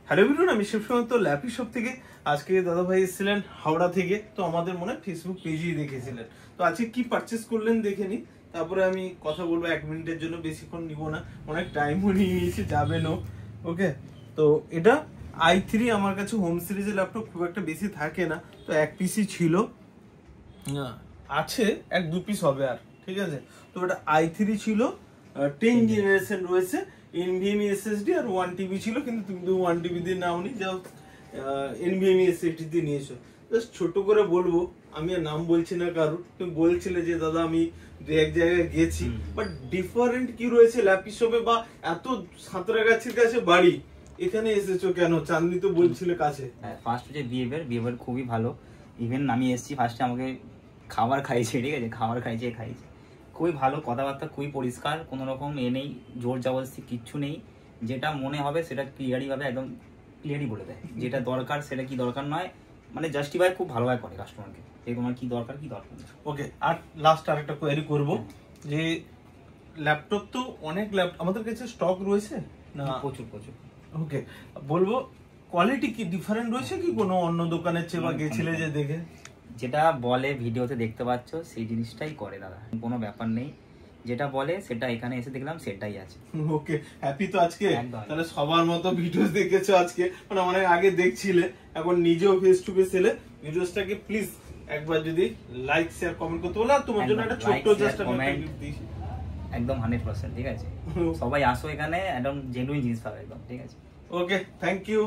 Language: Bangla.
হ্যালো এভরিওয়ান, আমি শিবসমন্ত ল্যাপি শপ থেকে। আজকে দাদা ভাই এসেছিলেন হাওড়া থেকে, তো আমাদের মনে হয় ফেসবুক পেজেই দেখেছিলেন। তো আজকে কি পারচেস করলেন দেখে নি, তারপরে আমি কথা বলবো 1 মিনিটের জন্য, বেশিক্ষণ নিব না, অনেক টাইমও নিয়ে নিয়েছি, যাবেনও। ওকে, তো এটা i3 আমার কাছে হোম সিরিজের ল্যাপটপ খুব একটা বেশি থাকে না, তো 1 পিসই ছিল, আছে 1-2 পিস হবে আর, ঠিক আছে। তো এটা i3 ছিল, 10 জেনারেশন রয়েছে, NVMe SSD আর 1 TB ছিল, কিন্তু তুমি তো 1 TB দিয়ে নাওনি, যাও NVMe SSD দিয়ে নিয়েছো। জাস্ট ছোট করে বলবো, আমি আর নাম বলছি না কারোর, তুমি বলছিলে যে দাদা আমি এক জায়গায় গেছি, বাট ডিফারেন্ট কি রয়েছে ল্যাপি শপে, বা এত সাঁতরাগাছির কাছে বাড়ি, এখানে এসেছো কেন? চাঁদনি তো বলছিলে কাছে। ফার্স্ট হচ্ছে বিহেভিয়ার খুবই ভালো। ইভেন আমি এসেছি ফার্স্টে আমাকে খাবার খাইছে, ঠিক আছে, খাবার খাইছে খুবই ভালো, কথাবার্তা খুবই পরিষ্কার, কোনো রকম নেই, জোর জবরদস্তি কিচ্ছু নেই। যেটা মনে হবে সেটা ক্লিয়ারভাবে একদম ক্লিয়ারই বলে দেয়, যেটা দরকার সেটা কি দরকার নয়, মানে জাস্টিফাই খুব ভালোভাবে করে কাস্টমারকে, এই তোমার কি দরকার কি দরকার। ওকে, আর লাস্ট আরেকটা কোয়েরি করব, যে ল্যাপটপ তো অনেক ল্যাপটপ আমাদের কাছে স্টক রয়েছে না? প্রচুর। ওকে, বলবো কোয়ালিটি কি ডিফারেন্ট রয়েছে কি কোনো অন্য দোকানের চেয়ে, বা গেছিলে যে দেখে? যেটা বলে ভিডিওতে দেখতে পাচ্ছ সেই জিনিসটাই করে দাদা, কোনো ব্যাপার নেই, যেটা বলে সেটা এখানে এসে দেখলাম সেটাই আছে। ওকে, হ্যাপি তো আজকে? তাহলে সবার মতো ভিডিও দেখেছো আজকে, মানে অনেক আগে দেখছিলে, এখন নিজেও ফেস টু ফেস এলে ভিডিওসটাকে প্লিজ একবার যদি লাইক শেয়ার কমেন্ট করতে বলো, আর তোমার জন্য একটা ছোট্ট জাস্ট একটা গিফট দিই, একদম 100%, ঠিক আছে। সবাই আসো এখানে, একদম জেনুইন জিনিস পাবে একদম, ঠিক আছে। ওকে, থ্যাংক ইউ।